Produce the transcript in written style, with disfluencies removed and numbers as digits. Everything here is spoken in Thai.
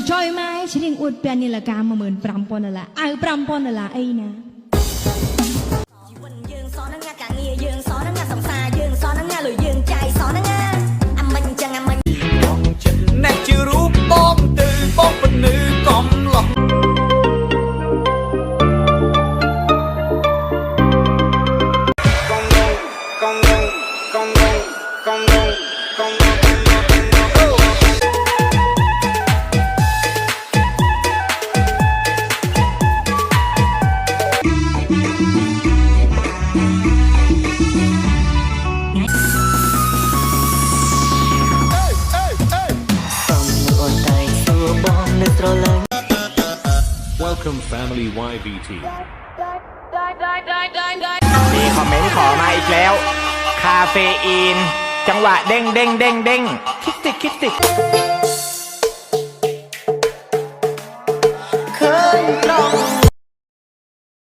ช่วยไหมฉันยังอวดเป็นนี่ละกามาเหมือนปรำปนอะไรเอาปรำปนอะไรไอ้นะយើងសនងការងារយើងសនងសំសាយើងសនងលុយយើងចាយសនងអាមិនចឹងអាមិនអ្នកជារូបបងទៅបងពន្លឺកំឡោះកងងកងងកងងកងង Welcome Family YVT มีคอมเมนต์ขอมาอีกแล้วคาเฟอีนจังหวะเด้งเด้งเด้งเด้งคิดสิคิดสิเคยตรง